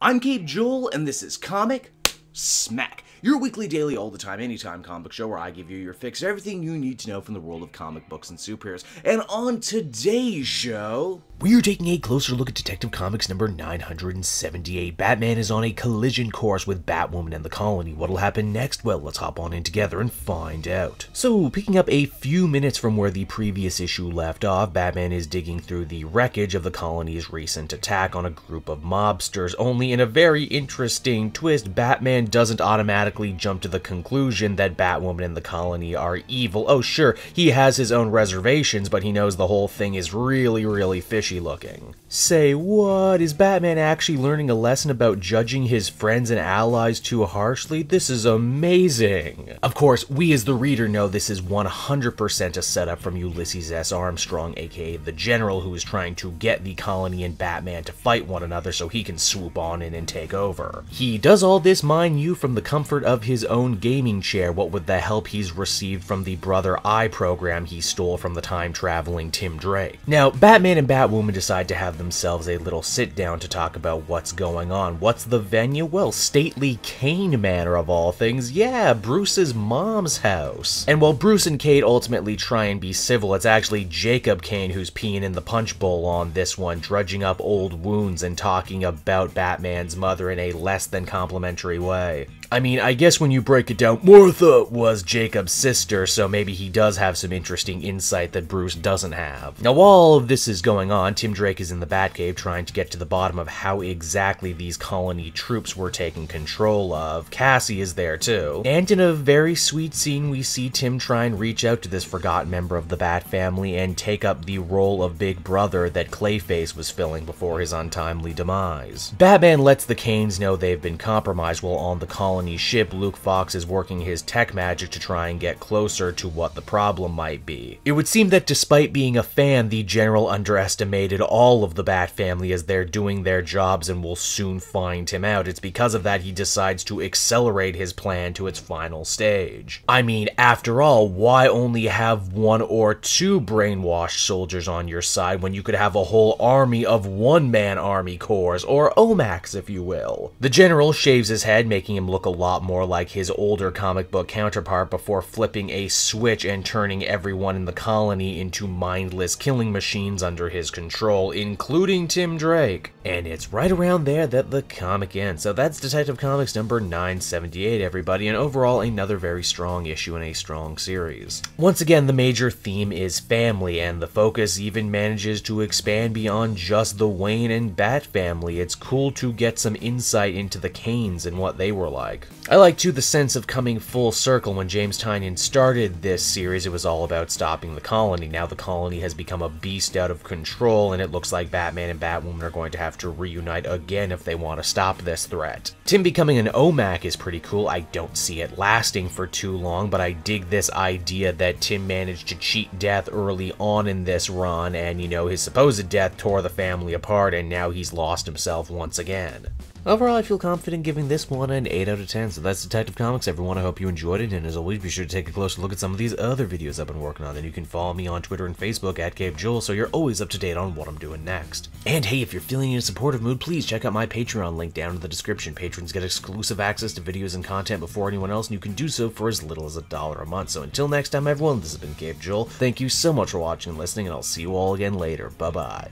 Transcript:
I'm Gabe Joel, and this is Comic Smack, your weekly, daily, all the time, anytime comic show where I give you your fix of everything you need to know from the world of comic books and superheroes. And on today's show, we are taking a closer look at Detective Comics number 978. Batman is on a collision course with Batwoman and the Colony. What'll happen next? Well, let's hop on in together and find out. So, picking up a few minutes from where the previous issue left off, Batman is digging through the wreckage of the Colony's recent attack on a group of mobsters, only in a very interesting twist, Batman doesn't automatically jump to the conclusion that Batwoman and the Colony are evil. Oh sure, he has his own reservations, but he knows the whole thing is really fishy looking. Say what? Is Batman actually learning a lesson about judging his friends and allies too harshly? This is amazing. Of course, we as the reader know this is 100% a setup from Ulysses S. Armstrong, aka the General, who is trying to get the Colony and Batman to fight one another so he can swoop on in and take over. He does all this, mind you, from the comfort of his own gaming chair, what with the help he's received from the Brother Eye program he stole from the time-traveling Tim Drake. Now, Batman and Batwoman decide to have themselves a little sit-down to talk about what's going on. What's the venue? Well, stately Kane Manor of all things. Yeah, Bruce's mom's house. And while Bruce and Kate ultimately try and be civil, it's actually Jacob Kane who's peeing in the punch bowl on this one, drudging up old wounds and talking about Batman's mother in a less than complimentary way. I mean, I guess when you break it down, Martha was Jacob's sister, so maybe he does have some interesting insight that Bruce doesn't have. Now, while all of this is going on, Tim Drake is in the Batcave trying to get to the bottom of how exactly these Colony troops were taken control of. Cassie is there too. And in a very sweet scene, we see Tim try and reach out to this forgotten member of the Bat family and take up the role of Big Brother that Clayface was filling before his untimely demise. Batman lets the Kanes know they've been compromised while on the Colony ship. Luke Fox is working his tech magic to try and get closer to what the problem might be. It would seem that despite being a fan, the General underestimated all of the Bat family as they're doing their jobs and will soon find him out. It's because of that he decides to accelerate his plan to its final stage. I mean, after all, why only have one or two brainwashed soldiers on your side when you could have a whole army of one-man army corps, or O.M.A.C if you will? The General shaves his head, making him look a lot more like his older comic book counterpart before flipping a switch and turning everyone in the Colony into mindless killing machines under his control, including Tim Drake. And it's right around there that the comic ends. So that's Detective Comics number 978, everybody, and overall another very strong issue in a strong series. Once again, the major theme is family, and the focus even manages to expand beyond just the Wayne and Bat family. It's cool to get some insight into the Kanes and what they were like. I like, too, the sense of coming full circle. When James Tynion started this series, it was all about stopping the Colony. Now the Colony has become a beast out of control, and it looks like Batman and Batwoman are going to have to reunite again if they want to stop this threat. Tim becoming an O.M.A.C is pretty cool. I don't see it lasting for too long, but I dig this idea that Tim managed to cheat death early on in this run, and, you know, his supposed death tore the family apart, and now he's lost himself once again. Overall, I feel confident giving this one an 8 out of 10, so that's Detective Comics, everyone. I hope you enjoyed it, and as always, be sure to take a closer look at some of these other videos I've been working on. Then you can follow me on Twitter and Facebook at GabeJoel, so you're always up to date on what I'm doing next. And hey, if you're feeling in a supportive mood, please check out my Patreon link down in the description. Patrons get exclusive access to videos and content before anyone else, and you can do so for as little as $1 a month. So until next time, everyone, this has been Gabe Joel. Thank you so much for watching and listening, and I'll see you all again later. Bye-bye.